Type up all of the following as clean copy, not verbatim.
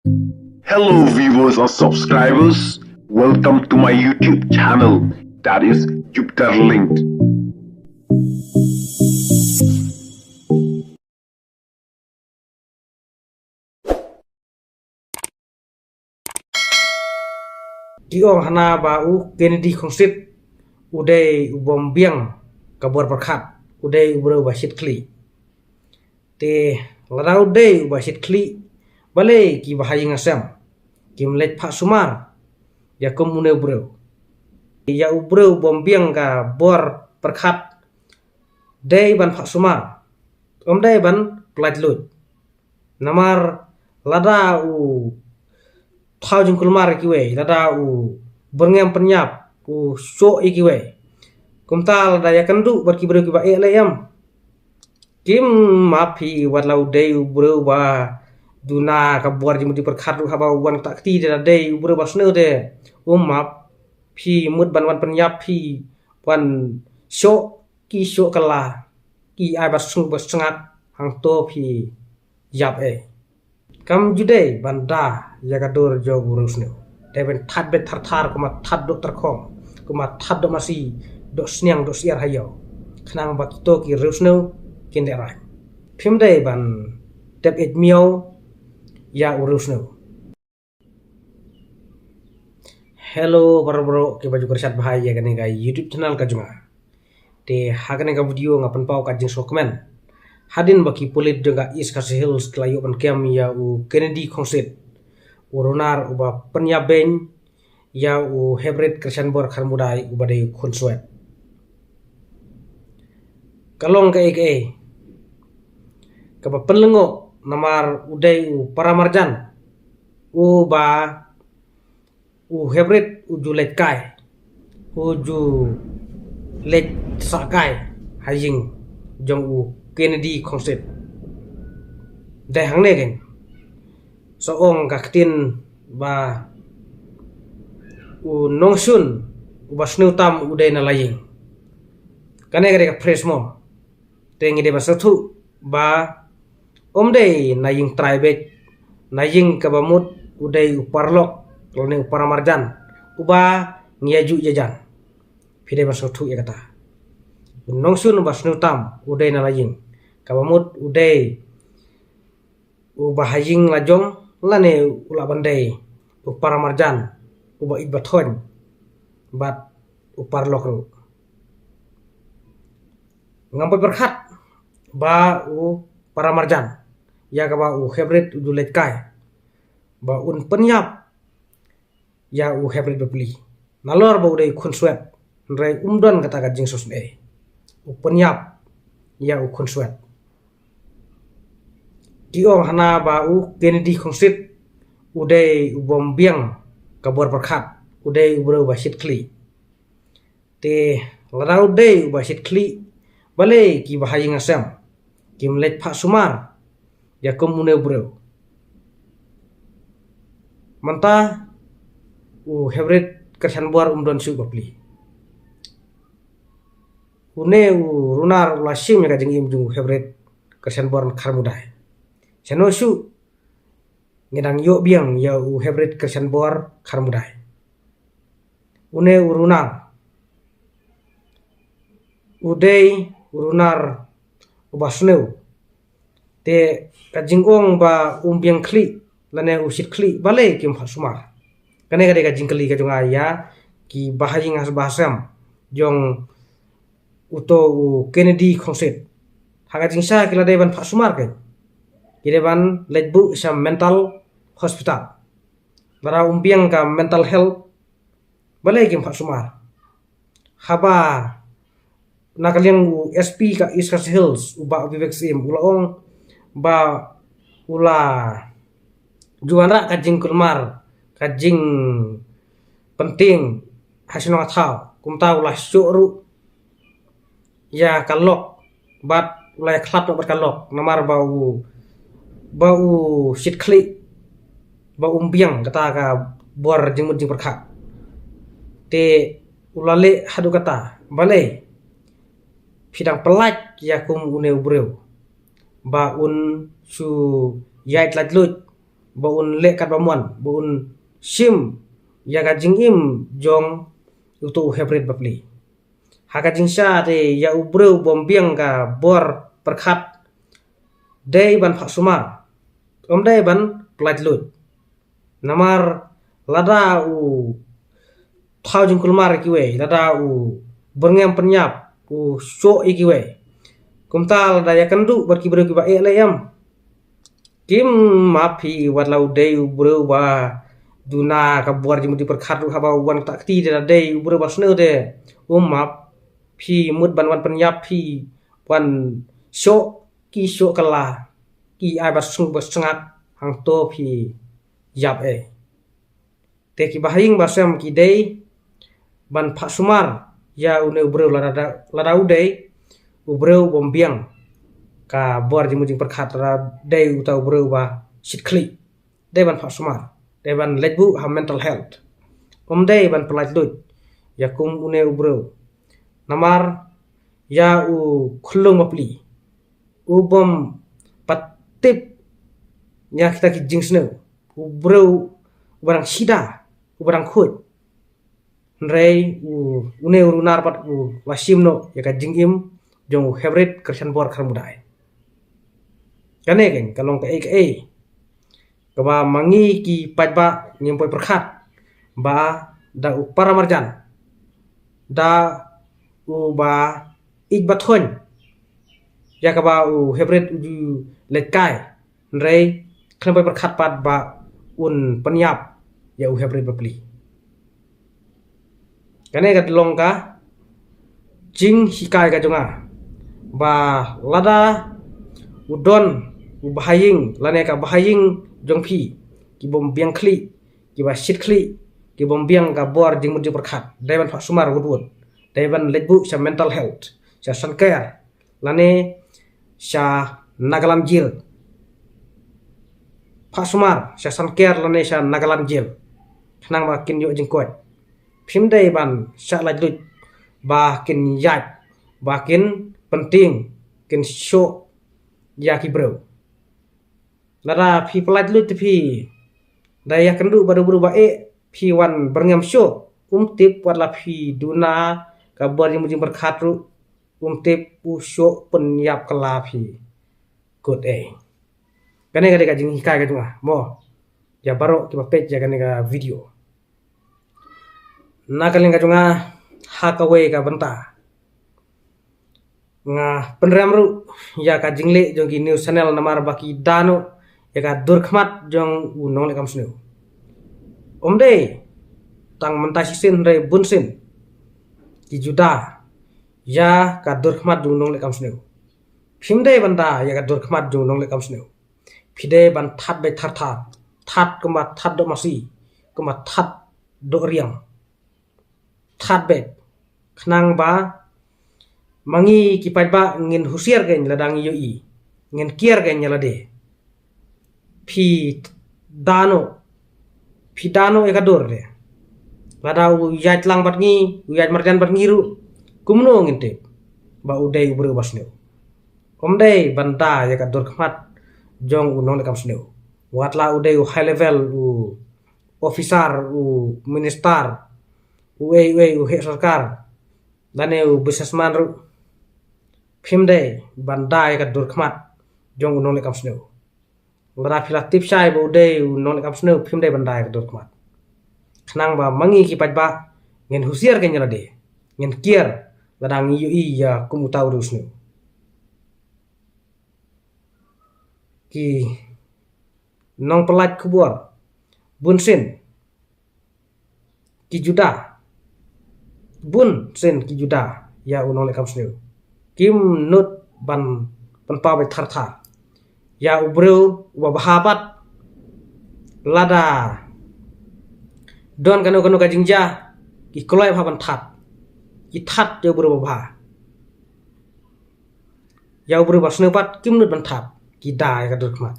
Hello, viewers or subscribers. Welcome to my YouTube channel, that is Jupiter Linked. Kiong hana ba Kennedy khongsit udai ubom biang kabur berkat udai ubro basit kli te ladau dei basit kli bale ki bahaya ngasam kim let pak sumar ya komune ubro ya ubro bom biang ka bor berkat dei ban pak sumar dei ban plat lut namar lada thao jing kulmar kiwe lada berngem penyap so ikiwe kumtal daya kendu berkibru kiba layam kim mapi walau dei ubro ba duna kabuar jimudi perkhadu haba wan takti de dei ubro basne de map pi mud ban penyap pi wan so ki so kala ki ai basung basengat hang to pi yap kam jude banda yagadur jog urusne deben that bet thar kuma that do terkhong kuma that do masih do sniang do siar hayo khnang bakito ki rusne kinde rai phimde ban tep et miao ya urusne. Hello bro ke baju kersat bahaya gane ga YouTube channel ka junga te hagane ga video ngapan pau ka jing sokmen hadin baki polit juga is kasih hills kelayu ban kem ya Kennedy khongsit urunar uba penyabeng ya hybrid kersan bor kharmudai ubade khonswet kalong ke kaba penlengo namar udai paramarjan ba hybrid uju lekai uju lek sakai haying jong Kennedy khongsit dai hangne gen soong kaktin ba nongsun ubasnu tam udai na laying kane gare ka fresh mom tengi de basatu ba omde naying tribe naying kabamut udai uparlok lone uparamarjan uba ngiyaju jajan pide basatu ya kata nongsun basnu tam udai na laying kabamut udai bahaying lajong lane ula bandai uparamarjan uba ibathon bat uparlok ru ngampai berkat ba paramarjan ya kaba hybrid ujulet kai ba penyap ya hybrid bebeli nalor ba udai khonswet rai umdon kata ka jing sosne penyap ya khonswet kiong hana ba Kennedy khongsit udai ubom biang kabur berkat udai ubro basit kli te ladau dei basit kli bale ki bahaya ngasam kim let pak sumar ya komune ubro manta hybrid kersan bor umdon su bapli une runar lasim ya kajing imjung hybrid kersan bor kharmudai chano su ngedang yo biang ya hybrid kersan bor kharmudai une urunar udai urunar ubasneu te kajing ong ba biang kli lane usit kli bale kim hasumar kane kade kajing kli kajung aya ki bahaying has bahasam jong uto Kennedy khongsit hagajing sa kila deban hasumar ke kireban letbu sam mental hospital lara umbiang ka mental health balai kim sumar haba nakaliang SP ka Iskas Hills uba bibeksim ulaong ba ula juara kajing kulmar kajing penting hasino atau kumta ulah syuru ya kalok bat ulah klap no berkalok namar bau sit klik bau umbiang kata ka buar jing berkak te ulale hadu kata bale pidang pelat ya kum une ubreu ba su yait latlut baun lek kat bamuan baun sim ya ka jingim jong utu hybrid bapli haka jingsha te ya ubreu bombiang ka bor perkhat dei ban phak sumar dei ban plat lut namar lada u thau jing kulmar kiwe lada u berngem penyap u so ikiwe kumtal da ya kendu barki breu ki ba layam kim mapi walau dei ubreu ba duna ka buar jimu di perkhat haba wan tak ti de dei ubreu ba sneu de map phi mut ban wan penyap phi wan so ki so kala ki ai ba sung ba sangat hang to phi yap te ki bahing ba sem ki dei ban phak sumar ya une ubreu lada udei ubreu bombiang ka buar jimu jing perkhat ra dei uta ubreu ba sitkli dei ban phak sumar dei ban letbu ha mental health dei ban pelat lut ya kum une ubreu namar ya u khulung mapli ubom patip nya kita ki jingsne ubreu barang sida barang khut rei une urunar pat wasimno ya ka jingim jong hybrid kersan bor kharmudai kane ken kalong ka kaba mangi ki pajba nyimpoi perkhat ba da upara marjan da ba ikbathon ya kaba hybrid uju lekai rei khlamboi perkhat pat ba un penyap ya hybrid bapli kane ka longka jing hikai ka jonga ba lada udon bahaying lane ka bahaying jongphi ki bom biang khli ki ba shit khli ki bom biang ka bor jing mudi perkhat daiban phak sumar wudwud daiban letbu sa mental health sa sankar lane sa nagalam jil phak sumar sa sankar lane sa nagalam jil thnang ba kin yo jing kot phim daiban sa lajlut ba kin yat ba kin penting kin show ya ki bro lara phi pelat lut phi daya kendu baru berubah phi wan berngam show tip wala phi duna kabar yang mujim berkhatru tip usyo penyap kala phi good kane ka jing hikai ka junga mo ya baro ki page ya kane ka video na kaleng ka junga hakawe ka benta nga penramru ya ka jingle jong ki news channel namar baki dano ya ka durkhmat jong unong le kamsnu omde tang mentasisin re bunsin ki juda ya ka durkhmat jong nong le kamsnu phimde banda ya ka durkhmat jong nong le kamsnu phide ban that be thar that kuma that do masi kuma that do riang that be khnang ba mangi kipai ba ngin husiar gen ladang yoi ngin kiar gen nyalade phi dano ekador de lada u yat lang bat ngi u yat marjan bat ngiru kumno nginte ba udai ubru basne omdai banda ya kador khmat jong u nong kam sneu watla udai u high level u officer u minister u u he sarkar dane u businessman ru phimde bandai ka durkhmat jong unong le kam sneu lara phila tip sai bo de unong le kam sneu phimde bandai ka durkhmat khnang ba mangi ki pajba ngin husiar ke nyala de ngin kier ladang yu ya kumutau ru sneu ki nong pelat kubur bunsin ki juda bun sen ki juda ya unong le kam sneu kim nut ban pa be thar ya ubreu wa bahabat lada don kanu ka jingja ki kolai bhaban that ki that ya ubreu ba ya ubreu basne pat kim nut ban that ki dai ka durkhmat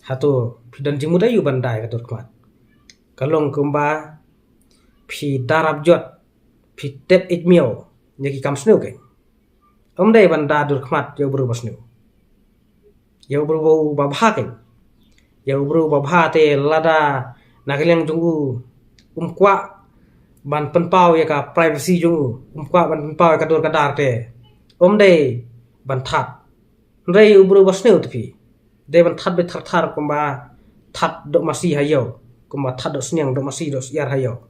hato phidan jimuda yu ban dai ka durkhmat kalong kumba phi darab jot phi tep ikmio nyaki kam sneu ke omdai banda durkhmat ya buru basnu ya buru babhaken ya ubro babha te lada nakaliang jungu kwa ban penpau ya ka privacy jungu kwa ban penpau ya ka dor kadar te dei ban that rei ubro basneu tepi de ban that be thar kumba that do masih hayo kumba that do sniang do masih do yar hayo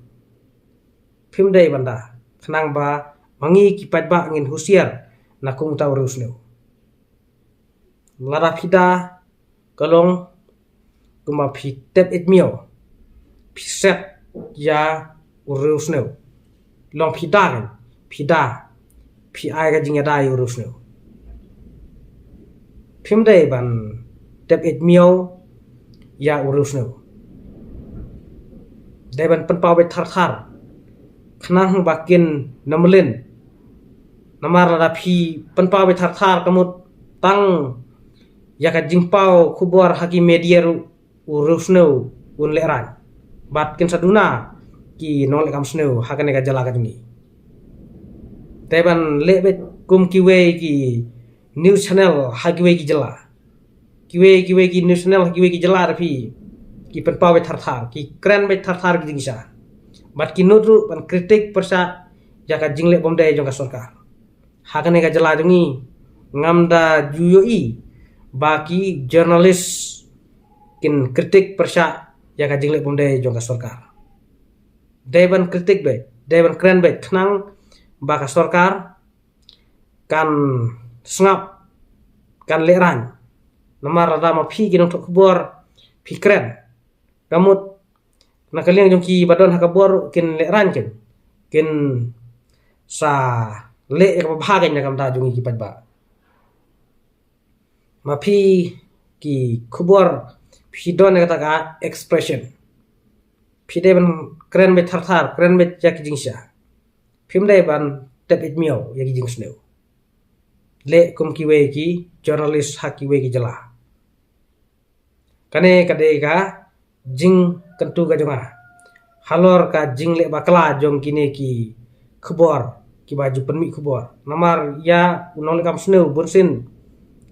phim dei banda khnang ba mangi kipat ba ngin husiar nakung tau rusneu lara phida kalong kuma phi tep it mio phi set ya urusneu long phida phi ai ga jinga dai urusneu phim dei ban tep it mio ya urusneu dei ban penpau be thar khnang bakin namlen namar lara phi penpau be thar kamut tang ya ka jingpau khubor haki media urusneu un leran bat kin saduna ki nol kam sneu hakane ka jala ka jungi teban lebe kum kiwe ki news channel hakiwe ki jala kiwe ki news channel hakiwe ki jala rafi ki penpau be thar ki kren be thar ki jingsa bat ki nodru ban kritik persa ya ka jingle bomde jong ka sarkar hakane ka jala jungi ngamda juyoi baki jurnalis kin kritik persa ya ka jingle bomde jong ka sarkar deban kritik be deban kren be khnang ba ka sarkar kan sngap kan leran namar ada ma phi kin tok khobor phi kren kamut nakaliang jong ki badon hakabor kin leran kin sa le ka bhagen na kam ta jong ki padba ma phi ki khobor phi don ka ta expression phi de ban kren be thar kren be jak jingsa phim de ban tep it mio ya ki jingsneu le kum ki we ki journalist ha ki we ki jala kane kade ka jing kentu ka jonga halor ka jing le bakla jong kine ki khobor ki baju penmi khobor namar ya unol kam sneu bonsin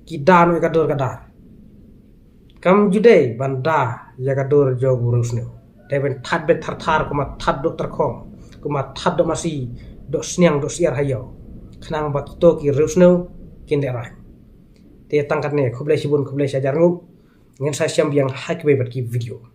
ki dan ka dor kadar kam jude banda ya ka dor jog urusneu teben that be thar kuma that do terkhom kuma that do masih do sniang do siar hayo khnang bakito ki rusneu kinderan te tangkat ne khoblai sibun khoblai sajar ngu ngin sa syam yang hak be bat ki video